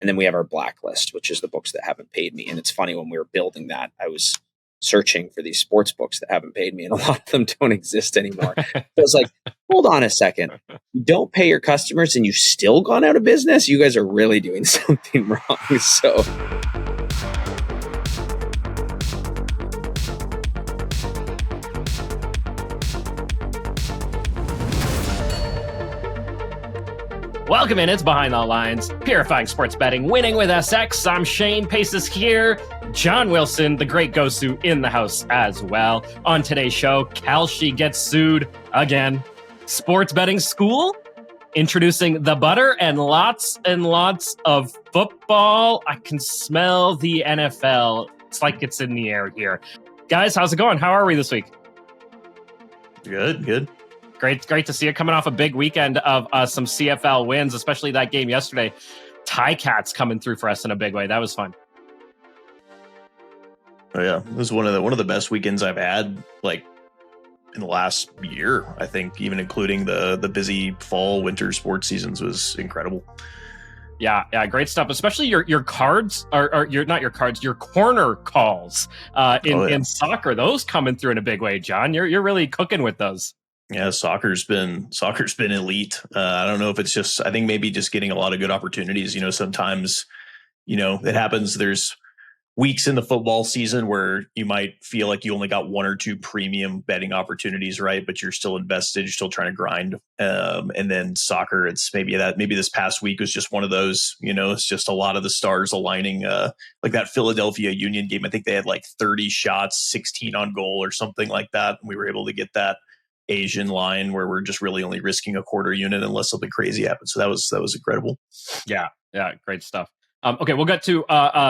And then we have our blacklist, which is the books that haven't paid me. And it's funny, when we were building that, I was searching for these sports books that haven't paid me, and a lot of them don't exist anymore. So it's like, hold on a second. You don't pay your customers and you've still gone out of business? You guys are really doing something wrong. So welcome in, it's Behind the Lines, purifying sports betting, winning with SX. I'm Shane, Pace is here. John Wilson, the great Gosu, in the house as well. On today's show, Kalshi gets sued again. Sports betting school, introducing the butter and lots of football. I can smell the NFL. It's like it's in the air here. Guys, how's it going? How are we this week? Good. Great to see you coming off a big weekend of some CFL wins, especially that game yesterday. Ticats coming through for us in a big way. That was fun. Oh yeah, it was one of the best weekends I've had, like, in the last year. I think, even including the busy fall winter sports seasons, was incredible. Yeah, great stuff. Especially your cards, or your not your cards, your corner calls in soccer. Those coming through in a big way, John. You're really cooking with those. Yeah, soccer's been elite. I don't know if it's just, I think maybe just getting a lot of good opportunities. Sometimes, it happens. There's weeks in the football season where you might feel like you only got one or two premium betting opportunities, right? But you're still invested, you're still trying to grind. And then soccer, it's maybe this past week was just one of those. It's just a lot of the stars aligning. Like that Philadelphia Union game, I think they had like 30 shots, 16 on goal or something like that, and we were able to get that Asian line where we're just really only risking a quarter unit unless something crazy happens. So that was incredible. Yeah, great stuff. Okay, we'll get to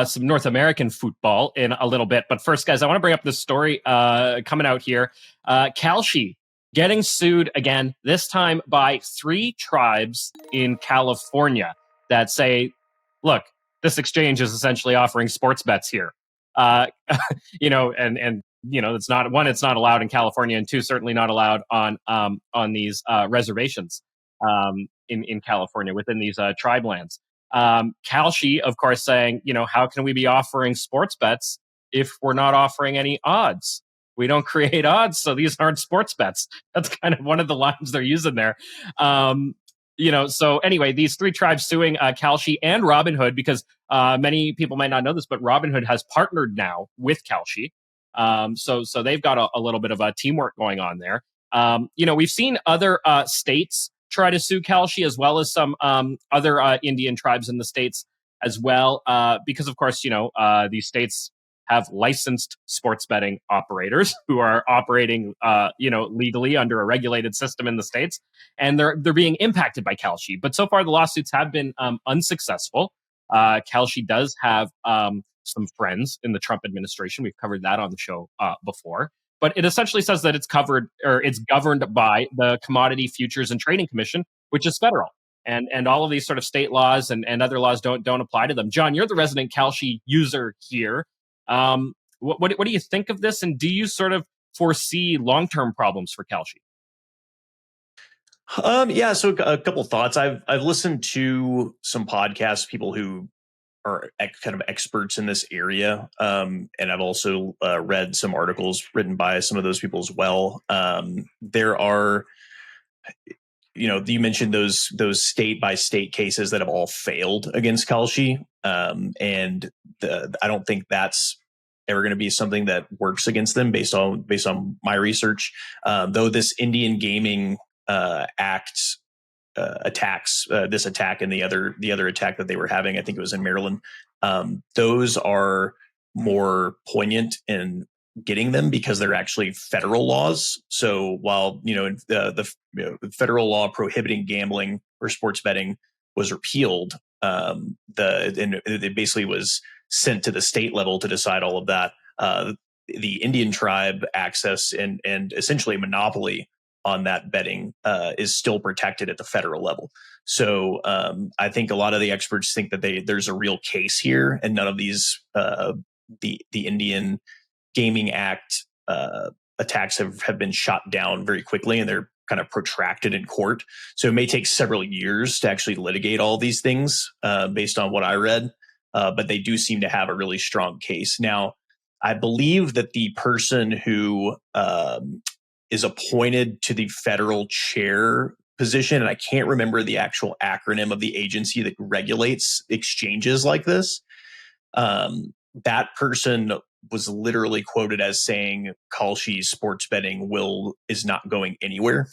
some North American football in a little bit, but first, guys, I want to bring up this story coming out here. Kalshi getting sued again, this time by 3 tribes in California that say, look, this exchange is essentially offering sports bets here. It's not allowed in California, and 2, certainly not allowed on these reservations in California within these tribe lands. Kalshi, of course, saying, how can we be offering sports bets if we're not offering any odds? We don't create odds, so these aren't sports bets. That's kind of one of the lines they're using there. So anyway, these 3 tribes suing Kalshi and Robinhood, because many people might not know this, but Robinhood has partnered now with Kalshi. So they've got a little bit of a teamwork going on there. We've seen other states try to sue Kalshi, as well as some other Indian tribes in the states as well, because of course, these states have licensed sports betting operators who are operating, legally under a regulated system in the states, and they're being impacted by Kalshi. But so far, the lawsuits have been unsuccessful. Kalshi does have some friends in the Trump administration. We've covered that on the show before. But it essentially says that it's governed by the Commodity Futures and Trading Commission, which is federal. And all of these sort of state laws and other laws don't apply to them. John, you're the resident Kalshi user here. What do you think of this? And do you sort of foresee long-term problems for Kalshi? So a couple thoughts. I've listened to some podcasts, people who are kind of experts in this area. And I've also read some articles written by some of those people as well. There are, you mentioned those state by state cases that have all failed against Kalshi. And I don't think that's ever going to be something that works against them based on my research. Though this Indian Gaming Act attacks, this attack and the other attack that they were having, I think it was in Maryland, those are more poignant in getting them because they're actually federal laws. So while the federal law prohibiting gambling or sports betting was repealed, it basically was sent to the state level to decide all of that. The Indian tribe access and essentially monopoly on that betting is still protected at the federal level. So I think a lot of the experts think that there's a real case here, and none of these the Indian Gaming Act attacks have been shot down very quickly, and they're kind of protracted in court. So it may take several years to actually litigate all these things based on what I read. But they do seem to have a really strong case. Now, I believe that the person who is appointed to the federal chair position, and I can't remember the actual acronym of the agency that regulates exchanges like this, that person was literally quoted as saying Kalshi sports betting is not going anywhere,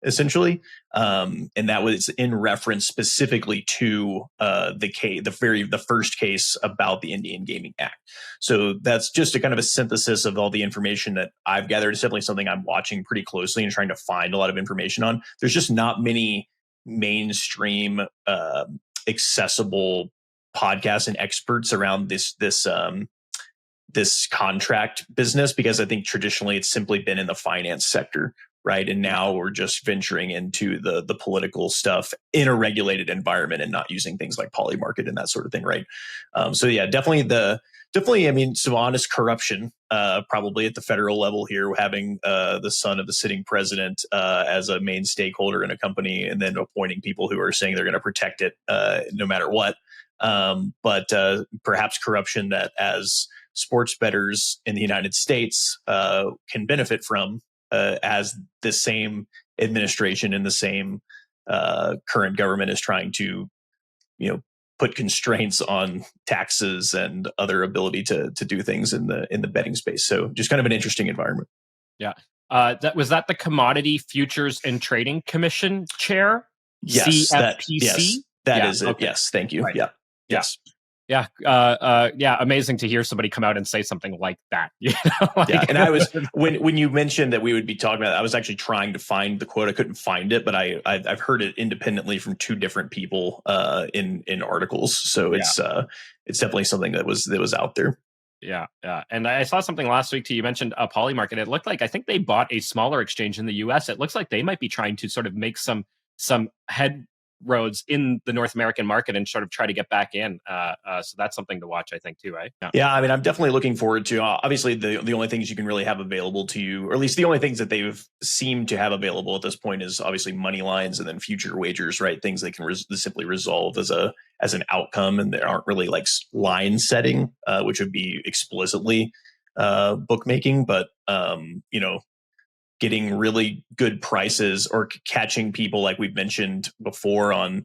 essentially, and that was in reference specifically to the first case about the Indian Gaming Act. So that's just a kind of a synthesis of all the information that I've gathered. It's definitely something I'm watching pretty closely and trying to find a lot of information on. There's just not many mainstream accessible podcasts and experts around this contract business, because I think traditionally it's simply been in the finance sector, right? And now we're just venturing into the political stuff in a regulated environment and not using things like Polymarket and that sort of thing, right? So yeah, definitely, I mean, some honest corruption, probably at the federal level here, having the son of the sitting president as a main stakeholder in a company, and then appointing people who are saying they're going to protect it no matter what. But perhaps corruption that as sports bettors in the United States can benefit from as the same administration and the same current government is trying to, put constraints on taxes and other ability to do things in the betting space. So just kind of an interesting environment. Yeah. Was that the Commodity Futures and Trading Commission chair? Yes. CFPC? That is it. Okay. Yes. Thank you. Right. Yeah. Yes. Yeah. Amazing to hear somebody come out and say something like that. And I was when you mentioned that we would be talking about it, I was actually trying to find the quote. I couldn't find it, but I've heard it independently from two different people in articles. So it's definitely something that was out there. Yeah. And I saw something last week too. You mentioned a Polymarket. It looked like, I think they bought a smaller exchange in the US. It looks like they might be trying to sort of make some headroads in the North American market and sort of try to get back in. So that's something to watch, I think, too, right? Yeah, I mean, I'm definitely looking forward to, obviously, the only things you can really have available to you, or at least the only things that they've seemed to have available at this point, is obviously money lines and then future wagers, right? Things they can simply resolve as an outcome, and there aren't really like line setting, which would be explicitly bookmaking, but getting really good prices or catching people, like we've mentioned before, on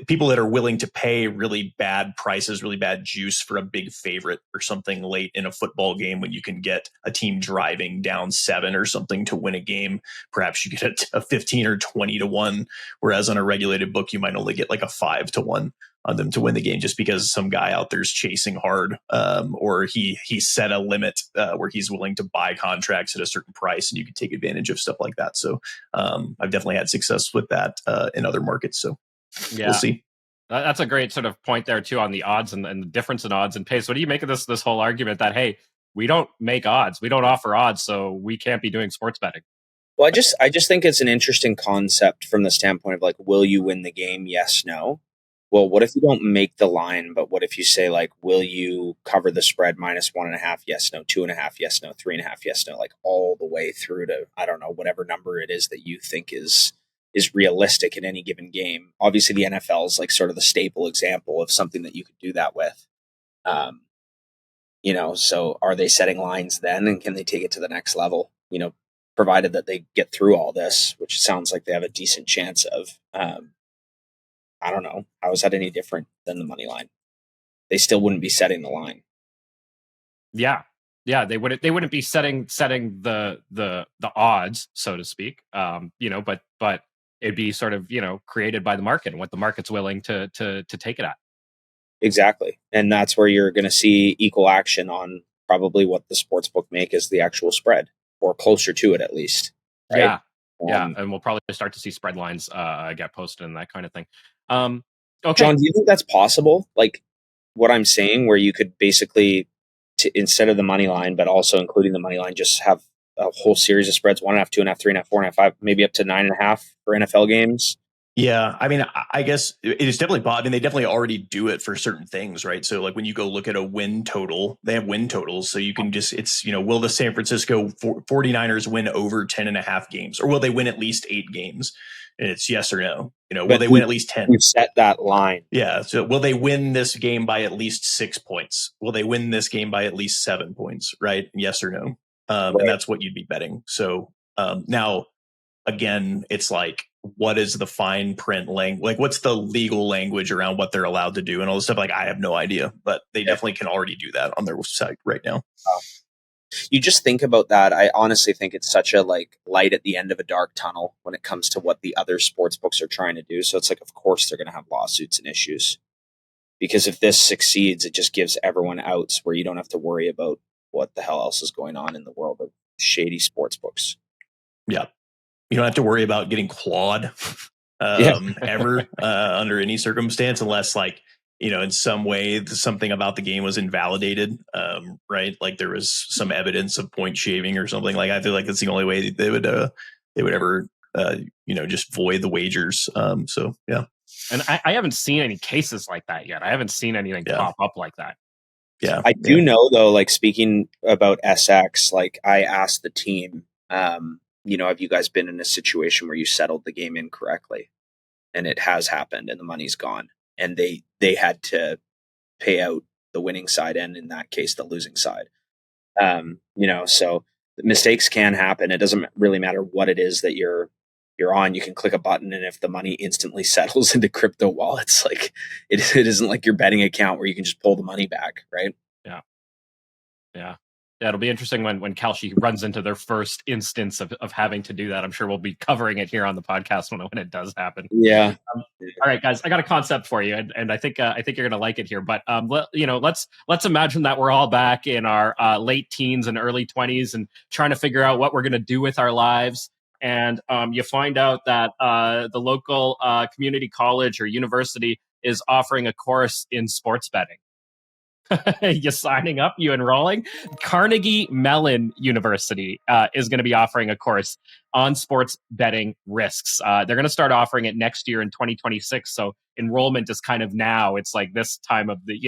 people that are willing to pay really bad prices, really bad juice for a big favorite or something late in a football game, when you can get a team driving down 7 or something to win a game. Perhaps you get a 15 or 20 to 1, whereas on a regulated book, you might only get like a 5 to 1 on them to win the game, just because some guy out there's chasing hard, or he set a limit where he's willing to buy contracts at a certain price, and you can take advantage of stuff like that. So I've definitely had success with that in other markets. So we'll see. That's a great sort of point there too, on the odds and the difference in odds and pace. What do you make of this whole argument that, hey, we don't make odds, we don't offer odds, so we can't be doing sports betting? Well, I just think it's an interesting concept from the standpoint of like, will you win the game? Yes, no. Well, what if you don't make the line, but what if you say, like, will you cover the spread -1.5? Yes, no. 2.5? Yes, no. 3.5? Yes, no. Like all the way through to, I don't know, whatever number it is that you think is realistic in any given game. Obviously, the NFL is like sort of the staple example of something that you could do that with. So are they setting lines then, and can they take it to the next level? Provided that they get through all this, which sounds like they have a decent chance of. I don't know. How is that any different than the money line? They still wouldn't be setting the line. Yeah, they wouldn't be setting the odds, so to speak. But it'd be sort of created by the market and what the market's willing to take it at. Exactly, and that's where you're going to see equal action on probably what the sportsbook make is the actual spread, or closer to it at least. Right? Yeah, and we'll probably start to see spread lines get posted and that kind of thing. Okay. John, do you think that's possible? Like what I'm saying, where you could basically, instead of the money line, but also including the money line, just have a whole series of spreads: 1.5, 2.5, 3.5, 4.5, 5, maybe up to 9.5 for NFL games. Yeah, I mean, I guess it is definitely. I mean, they definitely already do it for certain things, right? So, like when you go look at a win total, they have win totals, so you can just it's will the San Francisco 49ers win over 10.5 games, or will they win at least 8 games? And it's yes or no. Will But they win at least 10? we've set that line. Yeah. So, will they win this game by at least 6 points? Will they win this game by at least 7 points? Right? Yes or no. Right. And that's what you'd be betting. So now, again, it's like, what is the fine print language? Like, what's the legal language around what they're allowed to do and all this stuff? Like, I have no idea, but they definitely can already do that on their site right now. You just think about that. I honestly think it's such a light at the end of a dark tunnel when it comes to what the other sports books are trying to do. So it's like, of course, they're going to have lawsuits and issues, because if this succeeds, it just gives everyone outs where you don't have to worry about what the hell else is going on in the world of shady sports books. Yeah. You don't have to worry about getting clawed ever under any circumstance, unless in some way something about the game was invalidated, right? Like there was some evidence of point shaving or something. Like I feel like that's the only way they would ever just void the wagers. So yeah. And I haven't seen any cases like that yet. I haven't seen anything pop up like that. Yeah, I do know though. Speaking about SX, I asked the team, have you guys been in a situation where you settled the game incorrectly, and it has happened, and the money's gone, and they had to pay out the winning side, and in that case, the losing side. So mistakes can happen. It doesn't really matter what it is that you're on. You can click a button, and if the money instantly settles into crypto wallets, it isn't like your betting account where you can just pull the money back, right? Yeah. It'll be interesting when Kalshi runs into their first instance of having to do that. I'm sure we'll be covering it here on the podcast when it does happen. Yeah. All right, guys, I got a concept for you, and I think you're gonna like it here. But let's imagine that we're all back in our late teens and early 20s and trying to figure out what we're gonna do with our lives. And you find out that the local community college or university is offering a course in sports betting. You signing up? You enrolling? Carnegie Mellon University is going to be offering a course on sports betting risks. They're going to start offering it next year in 2026. So enrollment is kind of now. It's like this time of the,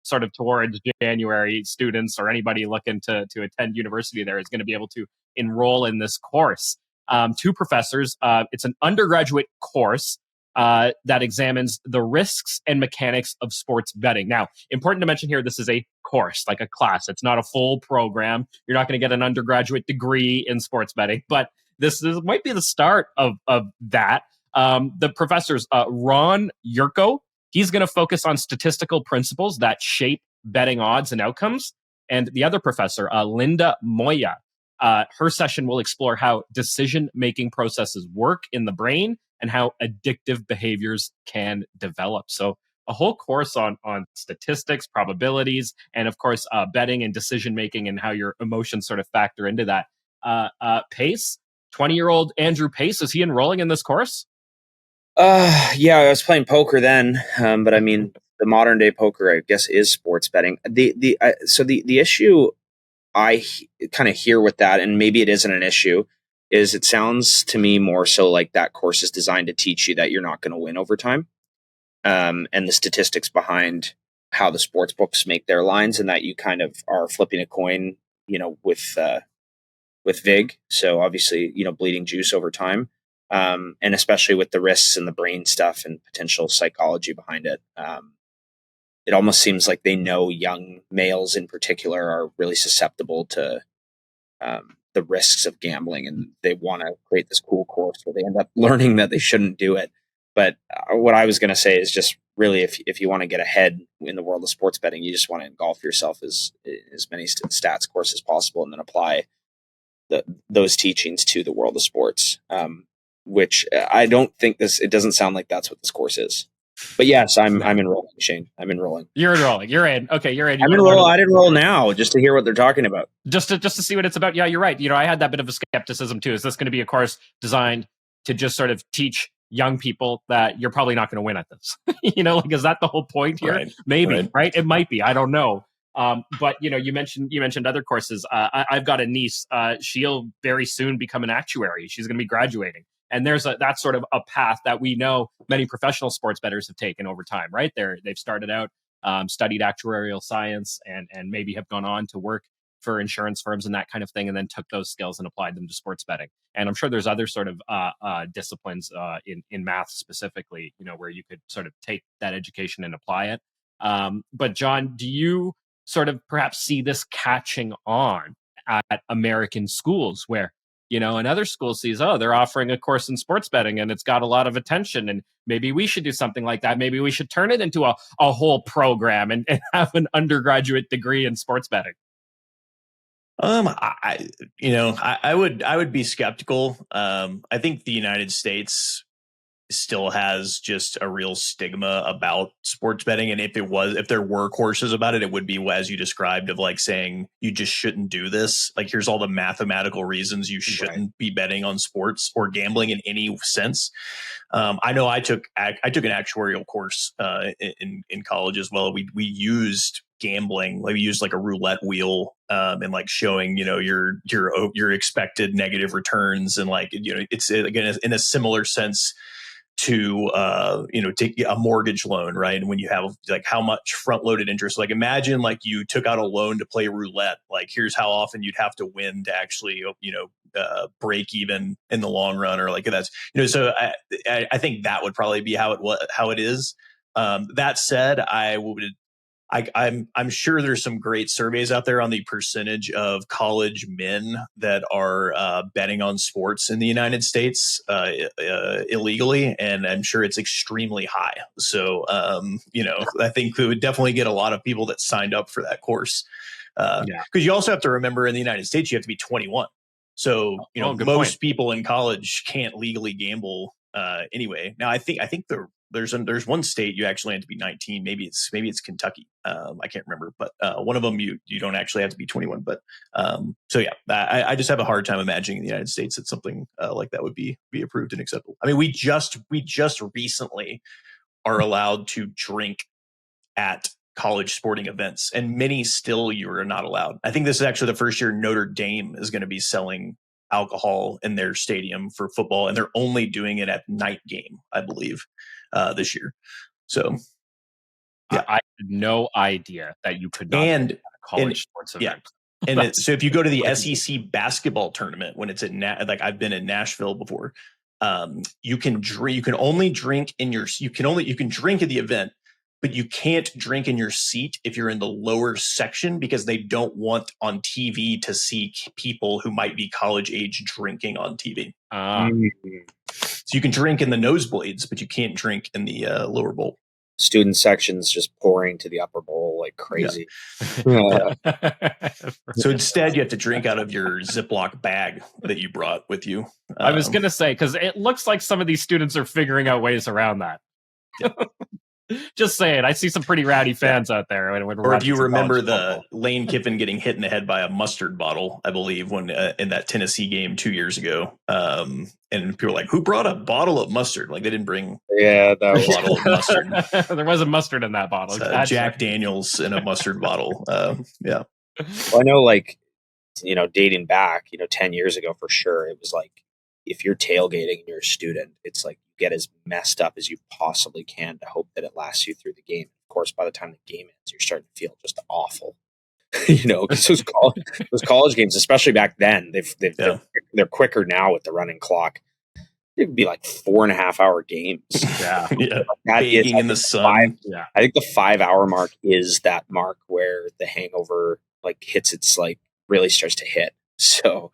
sort of towards January. Students or anybody looking to attend university there is going to be able to enroll in this course. 2 professors. It's an undergraduate course that examines the risks and mechanics of sports betting. Now, important to mention here, this is a course, like a class. It's not a full program. You're not going to get an undergraduate degree in sports betting, but this might be the start of that. The professor's Ron Yurko. He's going to focus on statistical principles that shape betting odds and outcomes. And the other professor, Linda Moya, her session will explore how decision-making processes work in the brain and how addictive behaviors can develop. So a whole course on statistics, probabilities, and of course, betting and decision-making and how your emotions sort of factor into that. Pace, 20-year-old Andrew Pace, is he enrolling in this course? Yeah, I was playing poker then, but I mean, the modern day poker, I guess, is sports betting. The issue I kind of hear with that, and maybe it isn't an issue, is it sounds to me more so like that course is designed to teach you that you're not going to win over time, and the statistics behind how the sports books make their lines, and that you kind of are flipping a coin, with VIG. So obviously, bleeding juice over time, and especially with the risks and the brain stuff and potential psychology behind it. It almost seems like they know young males in particular are really susceptible to the risks of gambling, and they want to create this cool course where they end up learning that they shouldn't do it. But what I was going to say is just really, if you want to get ahead in the world of sports betting, you just want to engulf yourself as many stats courses as possible, and then apply those teachings to the world of sports. Which I don't think it doesn't sound like that's what this course is. But yes, I'm enrolling, Shane. I'm enrolling. You're enrolling. You're in. Okay, you're in. I'd enroll now just to hear what they're talking about. Just to see what it's about. Yeah, you're right. I had that bit of a skepticism too. Is this going to be a course designed to just sort of teach young people that you're probably not going to win at this? Is that the whole point here? Right. Maybe, right? It might be. I don't know. But you mentioned other courses. I've got a niece. She'll very soon become an actuary. She's going to be graduating. And that's sort of a path that we know many professional sports bettors have taken over time, right? They've started out, studied actuarial science, and maybe have gone on to work for insurance firms and that kind of thing, and then took those skills and applied them to sports betting. And I'm sure there's other sort of disciplines in math specifically, where you could sort of take that education and apply it. But John, do you sort of perhaps see this catching on at American schools where, another school sees, oh, they're offering a course in sports betting and it's got a lot of attention, and maybe we should do something like that. Maybe we should turn it into a whole program and have an undergraduate degree in sports betting. I would be skeptical. I think the United States still has just a real stigma about sports betting, and if there were courses about it, it would be as you described, of like saying you just shouldn't do this. Like, here's all the mathematical reasons you shouldn't be betting on sports or gambling in any sense. I know I took an actuarial course in college as well. We used gambling, like we used like a roulette wheel, and like showing your expected negative returns, and like it's again in a similar sense to take a mortgage loan, right? And when you have like how much front loaded interest, like imagine like you took out a loan to play roulette, like here's how often you'd have to win to actually break even in the long run, or like that's so I think that would probably be how it is. That said, I'm sure there's some great surveys out there on the percentage of college men that are betting on sports in the United States illegally, and I'm sure it's extremely high. So, I think we would definitely get a lot of people that signed up for that course. Because you also have to remember, in the United States, you have to be 21. So, most point. People in college can't legally gamble anyway. Now, I think there's one state you actually have to be 19. Maybe it's Kentucky. I can't remember, but one of them you don't actually have to be 21. But so yeah, I just have a hard time imagining in the United States that something like that would be approved and acceptable. I mean, we just recently are allowed to drink at college sporting events, and many still you are not allowed. I think this is actually the first year Notre Dame is going to be selling alcohol in their stadium for football, and they're only doing it at night game, I believe, this year. So yeah. I had no idea that you could not and college sports event. And so if you go to the SEC basketball tournament, when it's like I've been in Nashville before, you can drink. You can only drink in your. You can drink at the event, but you can't drink in your seat if you're in the lower section, because they don't want on TV to see people who might be college age drinking on TV. So you can drink in the nosebleeds, but you can't drink in the lower bowl. Student sections just pouring to the upper bowl like crazy. Yeah. So instead, you have to drink out of your Ziploc bag that you brought with you. I was going to say, because it looks like some of these students are figuring out ways around that. Yeah. Just saying, I see some pretty rowdy fans out there. Or if you remember the Lane Kiffin getting hit in the head by a mustard bottle, I believe, when in that Tennessee game 2 years ago. And people were like, who brought a bottle of mustard? Like, they didn't bring that bottle of mustard. There wasn't mustard in that bottle. Jack Daniels in a mustard bottle. Yeah. Well, I know, like, dating back, 10 years ago for sure, it was like, if you're tailgating and you're a student, it's like you get as messed up as you possibly can to hope that it lasts you through the game. Of course, by the time the game ends, you're starting to feel just awful. Because those college games, especially back then, they're quicker now with the running clock. It would be like 4.5 hour games. Yeah, baking in the sun. I think the 5 hour mark is that mark where the hangover like hits its like really starts to hit. So.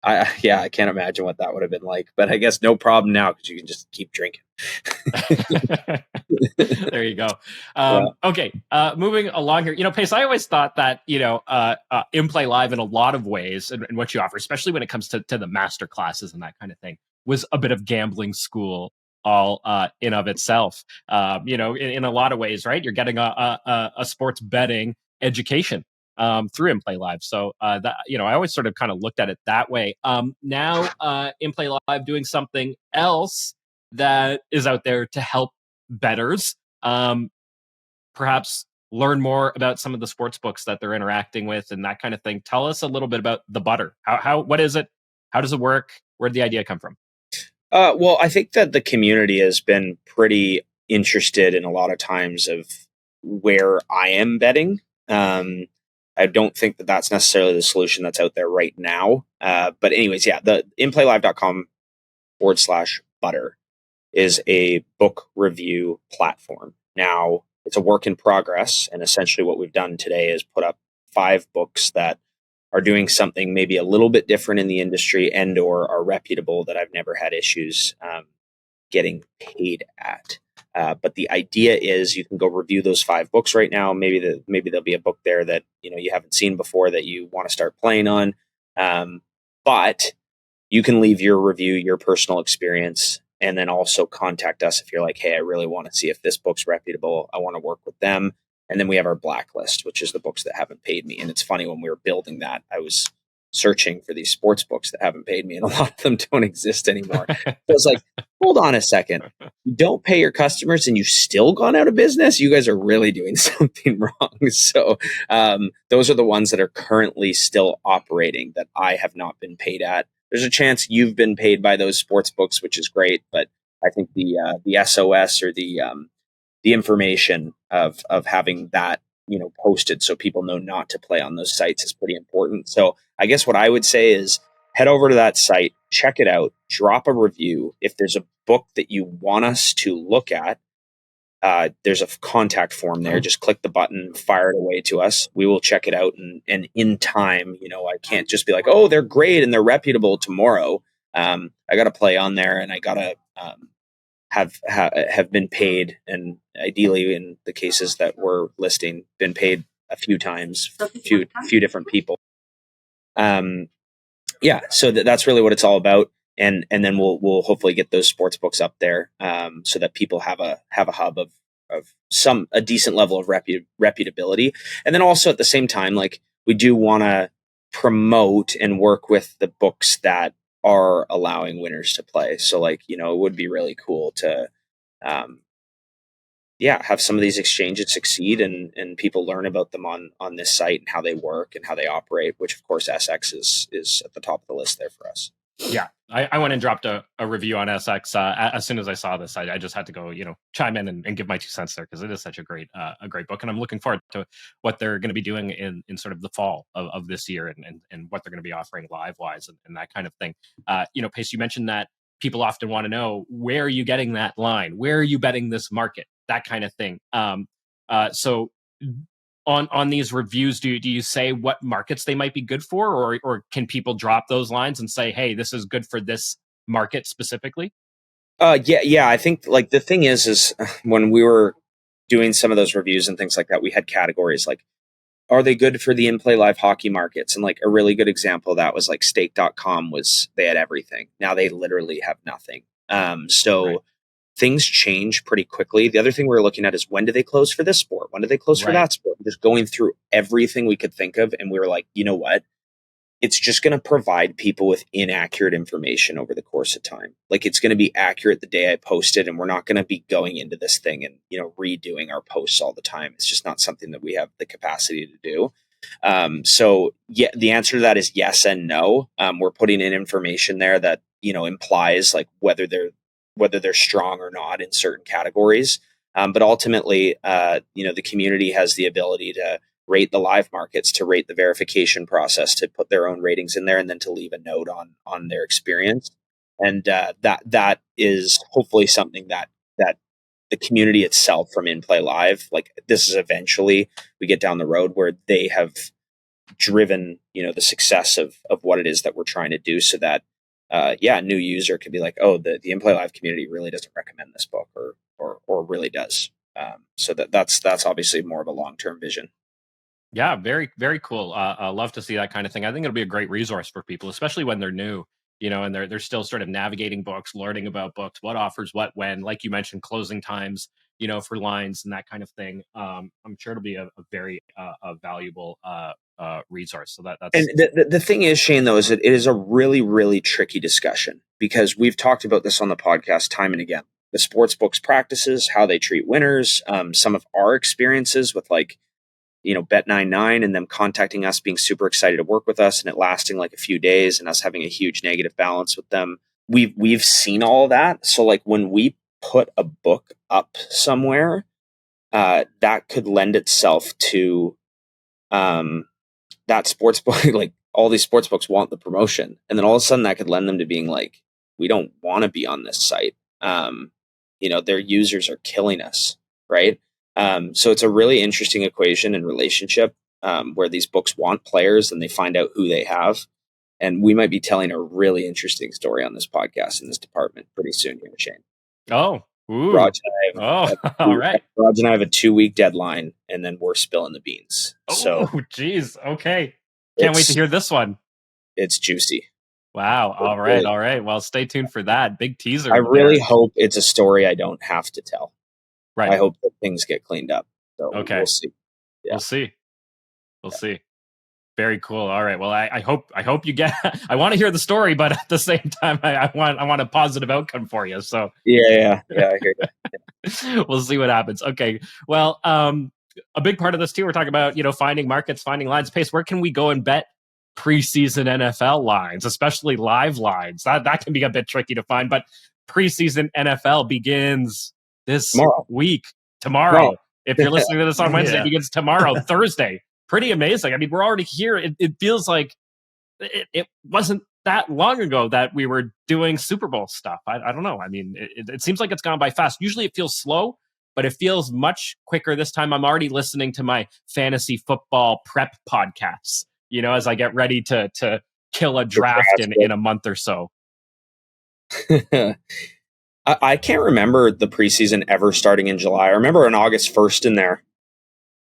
I can't imagine what that would have been like, but I guess no problem now because you can just keep drinking. There you go. Okay, moving along here. Pace, I always thought that, inplayLive in a lot of ways and what you offer, especially when it comes to the master classes and that kind of thing, was a bit of gambling school all in of itself. In a lot of ways, right? You're getting a sports betting education through inplayLive. So that I always sort of kind of looked at it that way. Now inplayLive doing something else that is out there to help bettors perhaps learn more about some of the sports books that they're interacting with and that kind of thing. Tell us a little bit about the butter. What is it? How does it work? Where did the idea come from? Well, I think that the community has been pretty interested in a lot of times of where I am betting. I don't think that that's necessarily the solution that's out there right now. But anyways, yeah, the inplaylive.com/butter is a book review platform. Now, it's a work in progress. And essentially what we've done today is put up 5 books that are doing something maybe a little bit different in the industry and or are reputable that I've never had issues getting paid at. But the idea is you can go review those 5 books right now. Maybe there'll be a book there that you haven't seen before that you want to start playing on. But you can leave your review, your personal experience, and then also contact us if you're like, hey, I really want to see if this book's reputable. I want to work with them. And then we have our blacklist, which is the books that haven't paid me. And it's funny, when we were building that, I was searching for these sports books that haven't paid me, and a lot of them don't exist anymore. So I was like, hold on a second. You don't pay your customers and you've still gone out of business? You guys are really doing something wrong. So those are the ones that are currently still operating that I have not been paid at. There's a chance you've been paid by those sports books, which is great. But I think the SOS or the information of having that posted so people know not to play on those sites is pretty important. So I guess what I would say is head over to that site, check it out, drop a review. If there's a book that you want us to look at, there's a contact form there. Just click the button, fire it away to us. We will check it out. And in time, I can't just be like, oh, they're great and they're reputable tomorrow. I got to play on there, and I got to have been paid, and ideally in the cases that we're listing, been paid a few times, a few different people. So that's really what it's all about. And then we'll hopefully get those sports books up there, so that people have a hub of a decent level of reputability. And then also at the same time, like, we do want to promote and work with the books that are allowing winners to play. So it would be really cool to have some of these exchanges succeed and people learn about them on this site and how they work and how they operate, which of course SX is at the top of the list there for us. Yeah, I went and dropped a review on SX as soon as I saw this. I just had to go, chime in and give my 2 cents there, because it is such a great book, and I'm looking forward to what they're going to be doing in sort of the fall of this year, and what they're going to be offering live wise and that kind of thing. Pace, you mentioned that people often want to know, where are you getting that line? Where are you betting this market? That kind of thing. So on these reviews, do you say what markets they might be good for, or can people drop those lines and say, hey, this is good for this market specifically? Yeah. I think the thing is when we were doing some of those reviews and things like that, we had categories like, are they good for the in-play live hockey markets? And a really good example of that was stake.com they had everything. Now they literally have nothing. Right. Things change pretty quickly. The other thing we're looking at is, when do they close for this sport? When do they close for that sport? Just going through everything we could think of. And we were like, you know what? It's just going to provide people with inaccurate information over the course of time. It's going to be accurate the day I post it, and we're not going to be going into this thing and, redoing our posts all the time. It's just not something that we have the capacity to do. The answer to that is yes and no. We're putting in information there that, implies whether they're strong or not in certain categories. But ultimately, the community has the ability to rate the live markets, to rate the verification process, to put their own ratings in there, and then to leave a note on their experience. And that is hopefully something that the community itself from In-Play Live, this is eventually we get down the road where they have driven, the success of what it is that we're trying to do, so that a new user could be like, oh, the In-Play Live community really doesn't recommend this book, or really does. So that's obviously more of a long-term vision. Yeah, very, very cool. I love to see that kind of thing. I think it'll be a great resource for people, especially when they're new, and they're still sort of navigating books, learning about books, what offers what, when, like you mentioned, closing times, for lines and that kind of thing. I'm sure it'll be a very valuable resource. So that's. And the thing is, Shane, though, is that it is a really, really tricky discussion, because we've talked about this on the podcast time and again. The sports books practices, how they treat winners, some of our experiences with Bet99 and them contacting us, being super excited to work with us, and it lasting a few days, and us having a huge negative balance with them. we've seen all of that. So like when we put a book up somewhere, that could lend itself to that sports book. Like all these sports books want the promotion, and then all of a sudden that could lend them to being like, we don't want to be on this site. Their users are killing us, right? So it's a really interesting equation and relationship where these books want players and they find out who they have. And we might be telling a really interesting story on this podcast in this department pretty soon here, Shane. Oh, ooh. Raj all right. Raj and I have a 2-week deadline, and then we're spilling the beans. So, geez. Okay. Can't wait to hear this one. It's juicy. Wow. All right. All right. Well, stay tuned for that. Big teaser. I really hope it's a story I don't have to tell. Right. I hope that things get cleaned up. So okay. We'll see. Yeah. We'll see. Very cool. All right. Well, I hope you get. I want to hear the story, but at the same time, I want a positive outcome for you. So yeah. I hear you. We'll see what happens. Okay. Well, a big part of this too, we're talking about finding markets, finding lines. Pace, where can we go and bet preseason NFL lines, especially live lines? That can be a bit tricky to find, but preseason NFL begins this week. Tomorrow. If you're listening to this on Wednesday, it begins tomorrow, Thursday. Pretty amazing. I mean, we're already here. It feels like it wasn't that long ago that we were doing Super Bowl stuff. I don't know. I mean, it seems like it's gone by fast. Usually it feels slow, but it feels much quicker this time. I'm already listening to my fantasy football prep podcasts, as I get ready to kill a draft in a month or so. I can't remember the preseason ever starting in July. I remember on August 1st in there.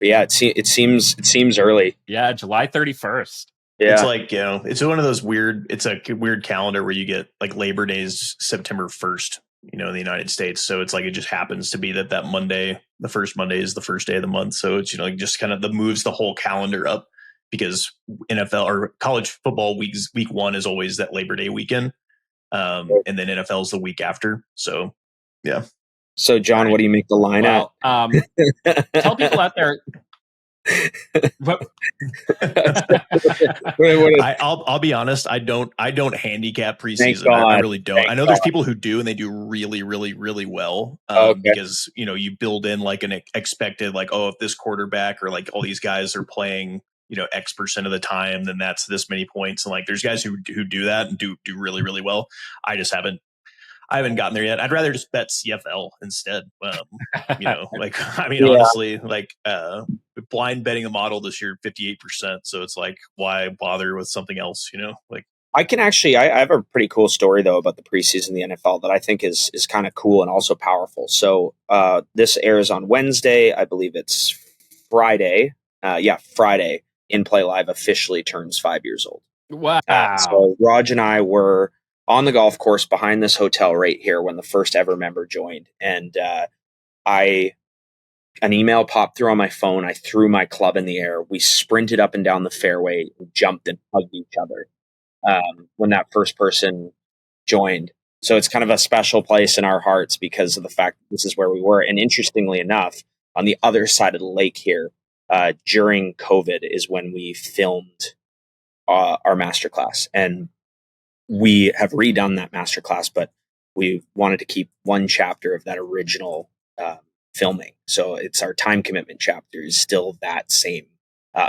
But yeah, it seems early. Yeah, July 31st. Yeah. It's like, it's one of those it's a weird calendar where you get like Labor Day's September 1st, in the United States. So it's like, it just happens to be that Monday, the first Monday is the first day of the month. So it's, just kind of moves the whole calendar up because NFL or college football week 1 is always that Labor Day weekend. And then NFL is the week after. So, yeah. So, John, what do you make the line at? Tell people out there. I'll be honest. I don't handicap preseason. I really don't. I know there's people who do, and they do really, really, really well. Because you build in like an expected, like, oh, if this quarterback or like all these guys are playing, X% of the time, then that's this many points. And like, there's guys who do that and do really, really well. I haven't gotten there yet. I'd rather just bet CFL instead. Honestly, like blind betting the model this year, 58%. So it's like, why bother with something else? I can actually, I have a pretty cool story though about the preseason in the NFL that I think is kind of cool and also powerful. So this airs on Wednesday. I believe it's Friday. Friday. inplayLive officially turns 5 years old. Wow. So Raj and I were on the golf course behind this hotel right here when the first ever member joined. And an email popped through on my phone. I threw my club in the air. We sprinted up and down the fairway, jumped and hugged each other when that first person joined. So it's kind of a special place in our hearts because of the fact that this is where we were. And interestingly enough, on the other side of the lake here, during COVID is when we filmed our Masterclass. And we have redone that Masterclass, but we wanted to keep one chapter of that original filming. So it's our time commitment chapter is still that same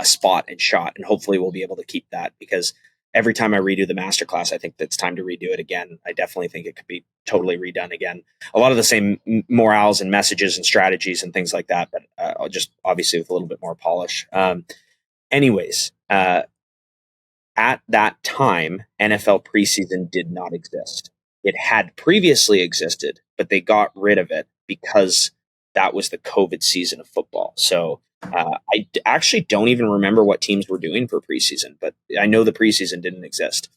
spot and shot. And hopefully we'll be able to keep that because every time I redo the Masterclass, I think it's time to redo it again. I definitely think it could be totally redone again. A lot of the same morals and messages and strategies and things like that, but I'll just obviously with a little bit more polish. At that time, NFL preseason did not exist. It had previously existed, but they got rid of it because that was the COVID season of football. So I actually don't even remember what teams were doing for preseason, but I know the preseason didn't exist.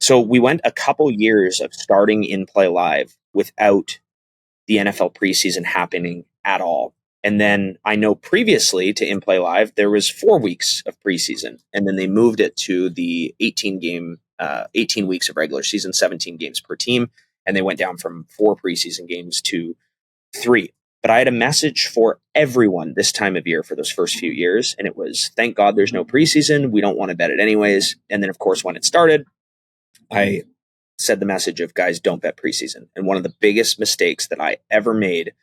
So we went a couple years of starting inplayLive without the NFL preseason happening at all. And then I know previously to inplayLive, there was 4 weeks of preseason, and then they moved it to the 18 weeks of regular season, 17 games per team. And they went down from 4 preseason games to 3. But I had a message for everyone this time of year for those first few years. And it was, thank God there's no preseason. We don't want to bet it anyways. And then of course, when it started, I said the message of, guys, don't bet preseason. And one of the biggest mistakes that I ever made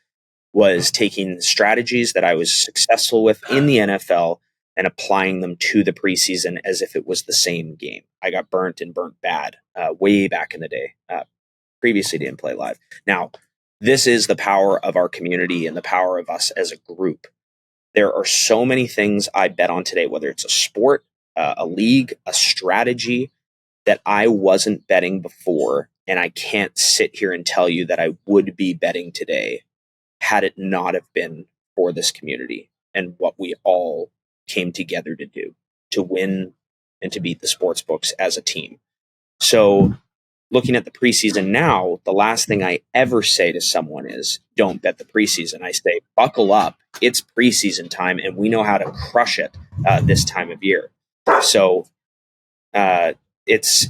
was taking strategies that I was successful with in the NFL and applying them to the preseason as if it was the same game. I got burnt bad way back in the day, previously to inplayLive. Now, this is the power of our community and the power of us as a group. There are so many things I bet on today, whether it's a sport, a league, a strategy, that I wasn't betting before. And I can't sit here and tell you that I would be betting today had it not have been for this community and what we all came together to do, to win and to beat the sports books as a team. So looking at the preseason now, the last thing I ever say to someone is, don't bet the preseason. I say, buckle up. It's preseason time, and we know how to crush it this time of year. So it's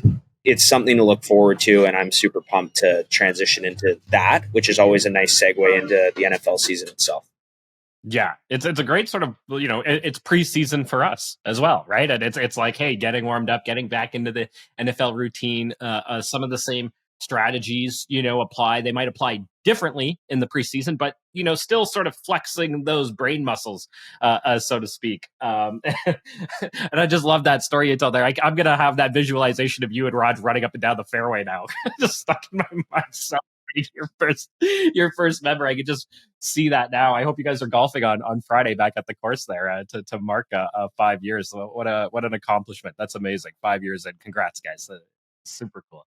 something to look forward to, and I'm super pumped to transition into that, which is always a nice segue into the NFL season itself. Yeah, it's a great sort of, it's preseason for us as well, right? And it's like, hey, getting warmed up, getting back into the NFL routine. Some of the same strategies, apply. They might apply differently in the preseason, but still sort of flexing those brain muscles, so to speak. And I just love that story you told there. I'm gonna have that visualization of you and Raj running up and down the fairway now, just stuck in my mind. So your first member. I could just see that now. I hope you guys are golfing on Friday back at the course there to mark 5 years. So what an accomplishment. That's amazing. 5 years and congrats, guys. Super cool.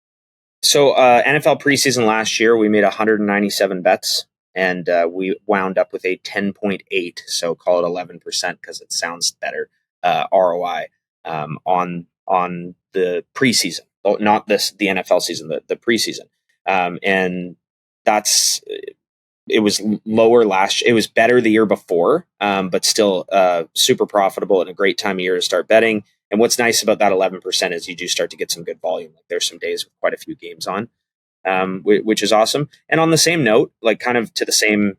So NFL preseason last year, we made 197 bets, and we wound up with a 10.8, so call it 11% because it sounds better, ROI on the preseason, not the NFL season, the preseason. And it was lower it was better the year before, but still super profitable and a great time of year to start betting. And what's nice about that 11% is you do start to get some good volume. Like there's some days with quite a few games on, which is awesome. And on the same note, like kind of to the same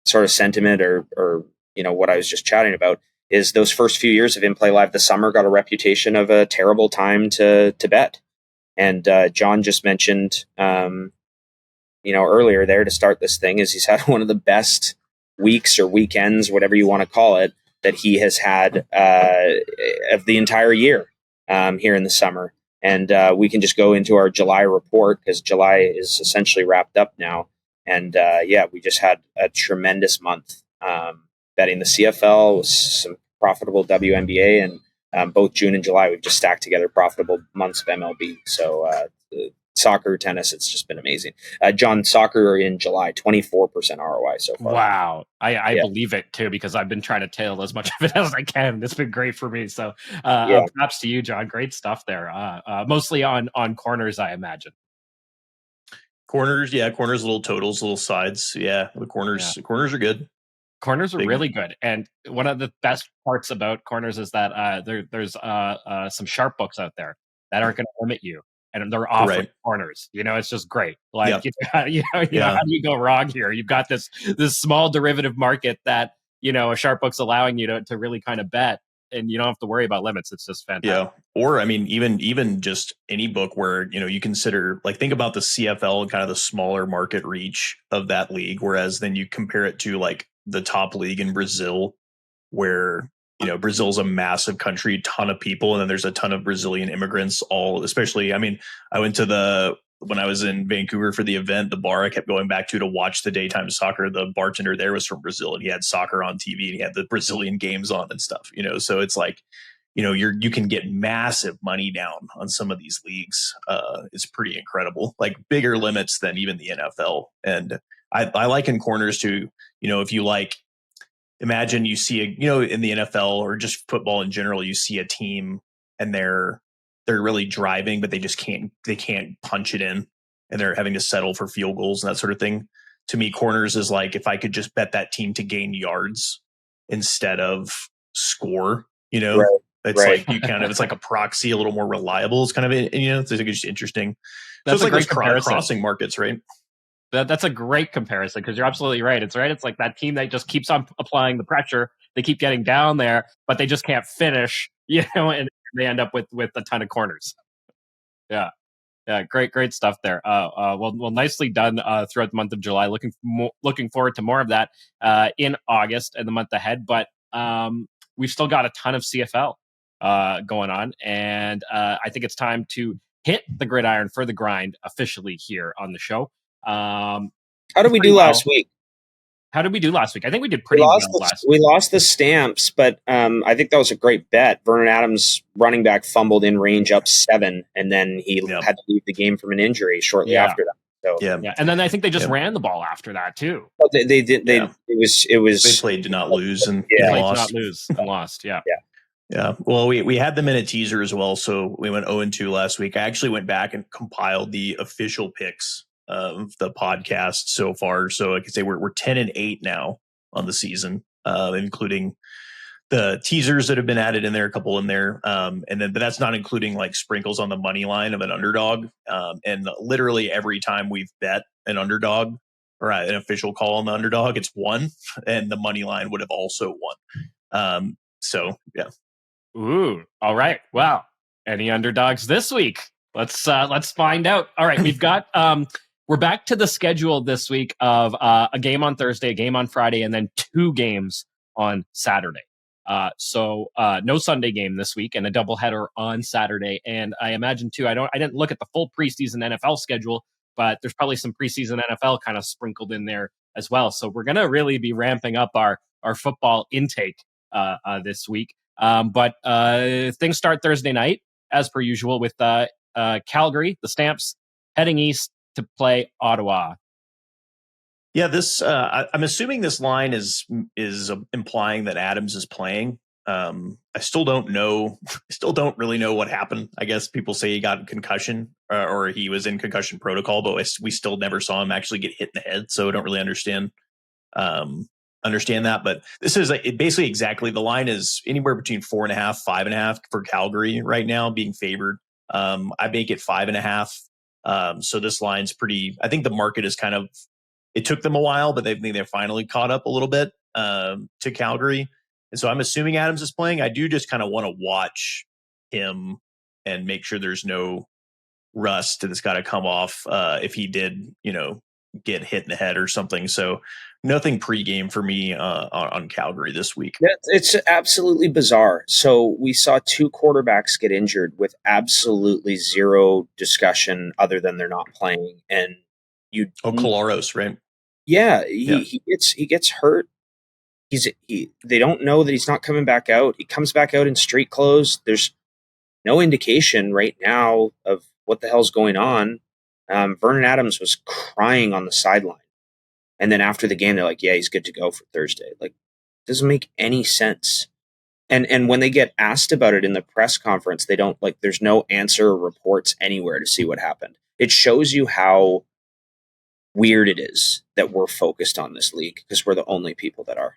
sort of sentiment or what I was just chatting about, is those first few years of inplayLive, the summer got a reputation of a terrible time to bet. And John just mentioned, earlier there to start this thing, is he's had one of the best weeks or weekends, whatever you want to call it, that he has had of the entire year here in the summer. And we can just go into our July report because July is essentially wrapped up now. And we just had a tremendous month betting the CFL, some profitable WNBA, and both June and July, we've just stacked together profitable months of MLB. So soccer, tennis, it's just been amazing. John, soccer in July, 24% ROI so far. Wow. I believe it too, because I've been trying to tail as much of it as I can. It's been great for me. So props to you, John. Great stuff there. Mostly on corners, I imagine. Corners, little totals, little sides. Yeah, the corners are good. Corners are really good. And one of the best parts about corners is that there's some sharp books out there that aren't going to limit you. And they're offering corners. It's just great. Like, how do you go wrong here? You've got this small derivative market that, a sharp book's allowing you to really kind of bet, and you don't have to worry about limits. It's just fantastic. Yeah. Or, I mean, even just any book where, you consider, like, think about the CFL and kind of the smaller market reach of that league. Whereas then you compare it to like the top league in Brazil, where Brazil's a massive country, ton of people, and then there's a ton of Brazilian immigrants. Especially, I mean, I went to when I was in Vancouver for the event, the bar I kept going back to watch the daytime soccer. The bartender there was from Brazil, and he had soccer on TV, and he had the Brazilian games on and stuff. So it's like, you can get massive money down on some of these leagues. It's pretty incredible, like bigger limits than even the NFL. And I like in corners too. If you like. Imagine you see in the NFL or just football in general, you see a team and they're really driving, but they can't punch it in, and they're having to settle for field goals and that sort of thing. To me, corners is like, if I could just bet that team to gain yards instead of score, it's like it's like a proxy, a little more reliable. It's kind of, it's just interesting. That's so it's like great crossing markets, right? That's a great comparison, because you're absolutely right. It's like that team that just keeps on applying the pressure. They keep getting down there, but they just can't finish, and they end up with a ton of corners. Yeah. Great stuff there. Well, nicely done throughout the month of July. Looking forward to more of that in August and the month ahead. But we've still got a ton of CFL going on, and I think it's time to hit the gridiron for the grind officially here on the show. How did we do last week? How did we do last week? I think we did pretty well last week. We lost the Stamps, but I think that was a great bet. Vernon Adams, running back, fumbled in range up 7, and then he had to leave the game from an injury shortly after that. So yeah, and then I think they just ran the ball after that too. But they did. It was. They played to not lose and lost. Yeah. Yeah. Well, we had them in a teaser as well, so we went 0-2 last week. I actually went back and compiled the official picks of the podcast so far. So like I say, we're 10-8 now on the season, including the teasers that have been added in there, a couple in there. But that's not including like sprinkles on the money line of an underdog. And literally every time we've bet an underdog or an official call on the underdog, it's won, and the money line would have also won. So yeah. Ooh. All right. Well, any underdogs this week? Let's find out. All right. We've got, we're back to the schedule this week of a game on Thursday, a game on Friday, and then 2 games on Saturday. So no Sunday game this week and a doubleheader on Saturday. And I imagine too, I didn't look at the full preseason NFL schedule, but there's probably some preseason NFL kind of sprinkled in there as well. So we're going to really be ramping up our football intake this week. But things start Thursday night as per usual with Calgary, the Stamps, heading east to play Ottawa. Yeah, this I'm assuming this line is implying that Adams is playing. I still don't know. Still don't really know what happened. I guess people say he got concussion or he was in concussion protocol, but we still never saw him actually get hit in the head. So I don't really understand that. But this is basically exactly the line is anywhere between 4.5, 5.5 for Calgary right now being favored. I make it 5.5. So this line's pretty. I think the market is kind of. It took them a while, but they're finally caught up a little bit to Calgary. And so I'm assuming Adams is playing. I do just kind of want to watch him and make sure there's no rust that's got to come off if he did, get hit in the head or something. So nothing pregame for me on Calgary this week. It's absolutely bizarre. So we saw 2 quarterbacks get injured with absolutely zero discussion other than they're not playing. And Kolaros, right? Yeah, he gets hurt. They don't know that he's not coming back out. He comes back out in street clothes. There's no indication right now of what the hell's going on. Vernon Adams was crying on the sideline. And then after the game, they're like, yeah, he's good to go for Thursday. Like, doesn't make any sense. And when they get asked about it in the press conference, they don't there's no answer or reports anywhere to see what happened. It shows you how weird it is that we're focused on this league because we're the only people that are.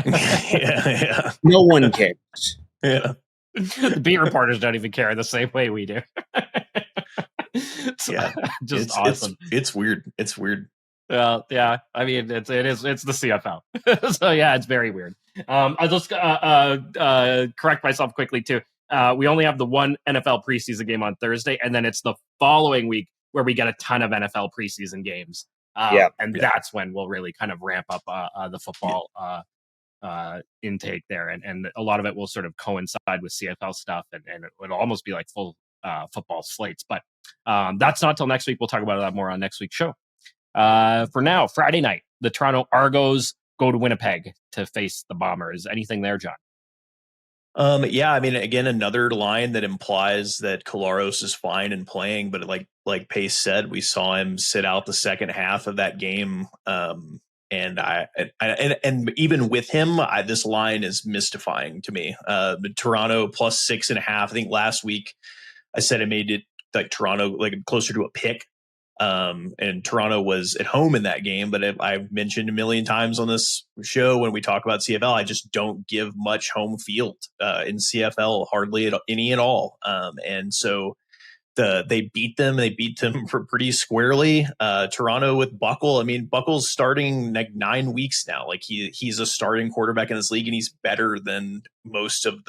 Yeah. No one cares. Yeah. The beat reporters don't even care the same way we do. Just awesome. It's weird. It's weird. Well, yeah. I mean, it's the CFL. So yeah, it's very weird. I'll just correct myself quickly too. We only have the one NFL preseason game on Thursday, and then it's the following week where we get a ton of NFL preseason games. That's when we'll really kind of ramp up the football intake there. And a lot of it will sort of coincide with CFL stuff, and it'll almost be like full football slates. But that's not till next week. We'll talk about that more on next week's show. For now, Friday night, the Toronto Argos go to Winnipeg to face the Bombers. Anything there, John? Yeah, I mean, again, another line that implies that Kolaros is fine and playing, but like Pace said, we saw him sit out the second half of that game. And even with him, this line is mystifying to me. Toronto plus 6.5. I think last week I said I made it like Toronto closer to a pick. And Toronto was at home in that game, but I've mentioned a million times on this show when we talk about CFL, I just don't give much home field in CFL, hardly any at all. And so they beat them pretty squarely. Toronto with Buckle. I mean, Buckle's starting 9 weeks now. He's a starting quarterback in this league, and he's better than most of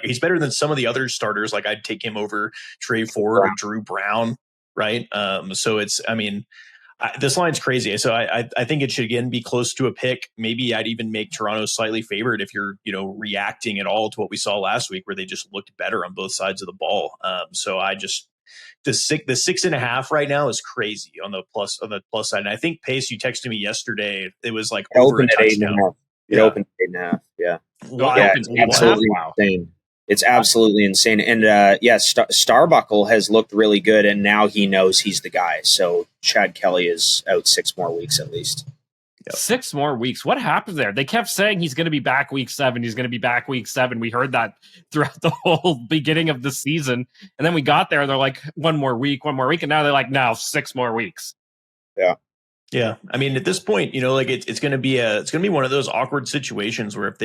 he's better than some of the other starters. I'd take him over Trey Ford or Drew Brown. right? So it's, I mean, this line's crazy. So I think it should again be close to a pick. Maybe I'd even make Toronto slightly favored if you're, reacting at all to what we saw last week, where they just looked better on both sides of the ball. So I just the 6.5 right now is crazy on the plus side. And I think Pace, you texted me yesterday. It was like over a touchdown. It opened at 8.5. Yeah. Wow. Yeah, it's absolutely insane. It's absolutely insane. And Starbuckle has looked really good, and now he knows he's the guy. So Chad Kelly is out 6 more weeks at least. Yep. 6 more weeks. What happened there? They kept saying he's going to be back week 7. He's going to be back week 7. We heard that throughout the whole beginning of the season. And then we got there and they're like, 1 more week. And now they're like, no, 6 more weeks. Yeah. Yeah. I mean, at this point, it's going to be one of those awkward situations where if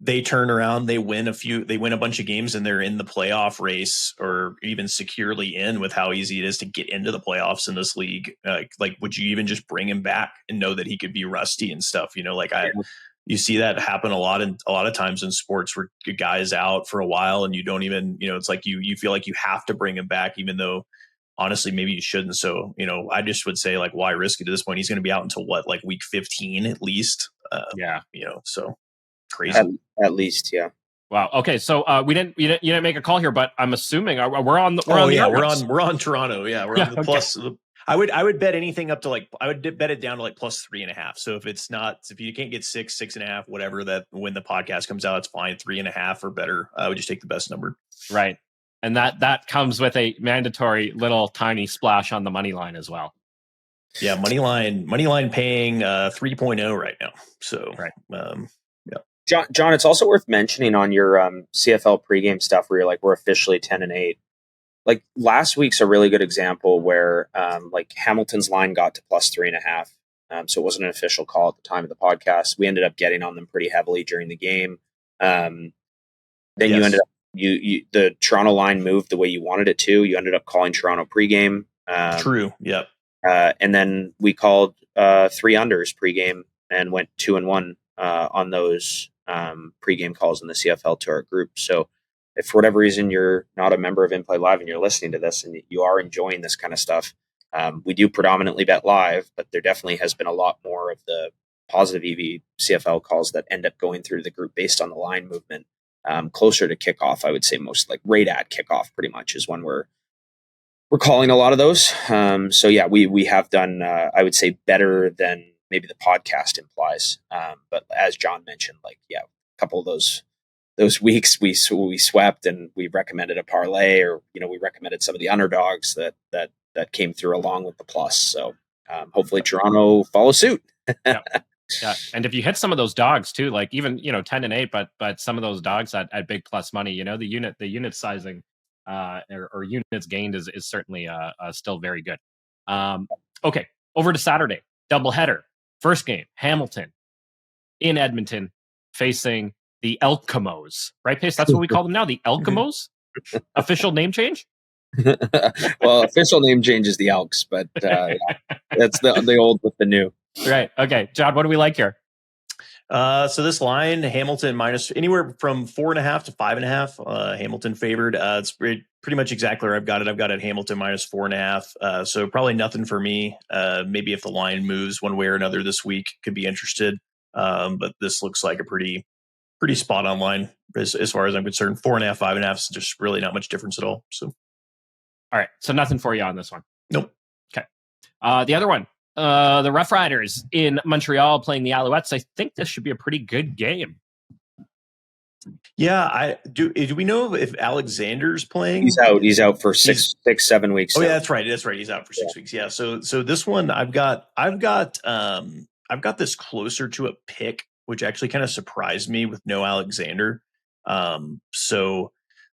they turn around, they win a bunch of games and they're in the playoff race or even securely in, with how easy it is to get into the playoffs in this league. Like, would you even just bring him back and know that he could be rusty and stuff? You see that happen a lot of times in sports where a guy is out for a while and you don't even, it's like you feel like you have to bring him back, even though honestly, maybe you shouldn't. So, I just would say, like, why risk it at this point? He's going to be out until what, like week 15 at least. So crazy. At least, yeah. Wow. Okay, so you didn't make a call here, but I'm assuming we're on. We're on Toronto. Yeah, we're on the plus. I would bet anything up to I would bet it down to plus 3.5. So if you can't get 6.5, whatever, that when the podcast comes out, it's fine. 3.5 or better. I would just take the best number. Right, and that comes with a mandatory little tiny splash on the money line as well. Yeah, money line paying 3.0 right now. So right. John, it's also worth mentioning on your CFL pregame stuff where you're like, we're officially 10-8. Like last week's a really good example where Hamilton's line got to plus 3.5. So it wasn't an official call at the time of the podcast. We ended up getting on them pretty heavily during the game. Then you ended up the Toronto line moved the way you wanted it to. You ended up calling Toronto pregame. True. Yep. And then we called 3 unders pregame and went 2-1 on those pregame calls in the CFL to our group. So if for whatever reason you're not a member of inplayLive and you're listening to this and you are enjoying this kind of stuff, we do predominantly bet live, but there definitely has been a lot more of the positive EV CFL calls that end up going through the group based on the line movement closer to kickoff. I would say most like right at kickoff pretty much is when we're calling a lot of those. So yeah, we have done, I would say, better than maybe the podcast implies. But as John mentioned, a couple of those weeks we swept and we recommended a parlay, or we recommended some of the underdogs that came through along with the plus. So hopefully Toronto follows suit. Yeah. And if you hit some of those dogs too, like even 10-8, but some of those dogs at big plus money, the unit sizing or units gained is certainly still very good. Okay, over to Saturday, doubleheader. First game, Hamilton in Edmonton facing the Elkamos, right, Pace? That's what we call them now, the Elkamos? Official name change? Well, official name change is the Elks, but that's the old with the new. Right. Okay, John, what do we like here? So this line, Hamilton minus anywhere from 4.5 to 5.5. Hamilton favored. It's pretty much exactly where I've got it. I've got it Hamilton minus 4.5. So probably nothing for me. Maybe if the line moves one way or another this week, could be interested. But this looks like a pretty spot on line as far as I'm concerned. 4.5, 5.5 is just really not much difference at all. So, all right. So nothing for you on this one. Nope. Okay. The other one. The Rough Riders in Montreal playing the Alouettes. I think this should be a pretty good game. Yeah, do we know if Alexander's playing? He's out for 6-7 weeks. Oh yeah, that's right. He's out for 6 weeks. Yeah. So this one I've got this closer to a pick, which actually kind of surprised me with no Alexander. So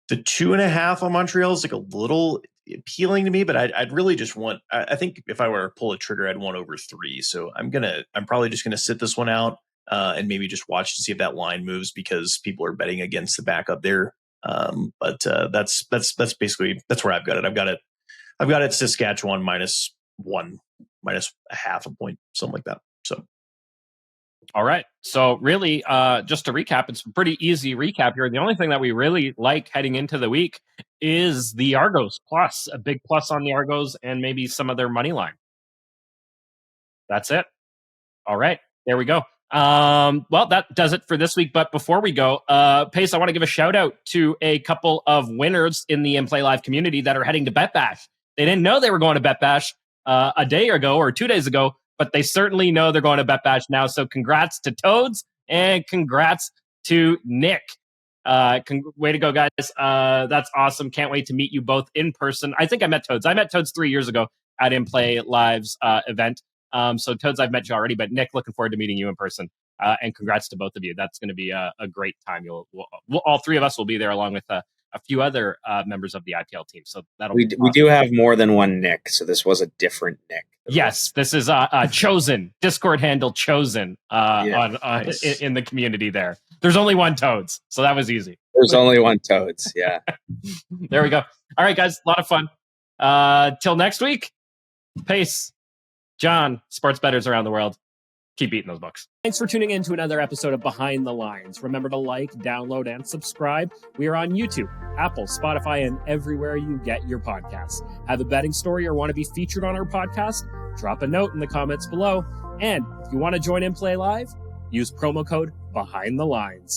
the 2.5 on Montreal is like a little appealing to me, but I'd really just want, I think if I were to pull a trigger, I'd want over 3. So I'm probably just going to sit this one out and maybe just watch to see if that line moves, because people are betting against the backup there. But that's basically, that's where I've got it. I've got it Saskatchewan -1, -0.5 a point, something like that. So. All right. So really, just to recap, it's a pretty easy recap here. The only thing that we really like heading into the week is the Argos plus, a big plus on the Argos and maybe some of their money line. That's it. All right. There we go. Well, that does it for this week. But before we go, Pace, I want to give a shout out to a couple of winners in the inplayLive community that are heading to Bet Bash. They didn't know they were going to Bet Bash a day ago or 2 days ago, but they certainly know they're going to Bet Bash now. So congrats to Toads and congrats to Nick. Way to go, guys. That's awesome. Can't wait to meet you both in person. I think I met Toads. I met Toads 3 years ago at inplayLive's event. So Toads, I've met you already, but Nick, looking forward to meeting you in person. And congrats to both of you. That's going to be a great time. We'll all three of us will be there along with a few other members of the IPL team. So that'll we be awesome. do have more than one Nick, so this was a different Nick. Yes, this is Chosen, Discord handle Chosen Nice. in the community there. There's only one Toads, so that was easy. There's only one Toads, yeah. There we go. All right, guys, a lot of fun. Till next week, Pace, John, sports bettors around the world, keep eating those books. Thanks for tuning in to another episode of Behind the Lines. Remember to like, download, and subscribe. We are on YouTube, Apple, Spotify, and everywhere you get your podcasts. Have a betting story or want to be featured on our podcast? Drop a note in the comments below. And if you want to join in Play Live, use promo code Behind the Lines.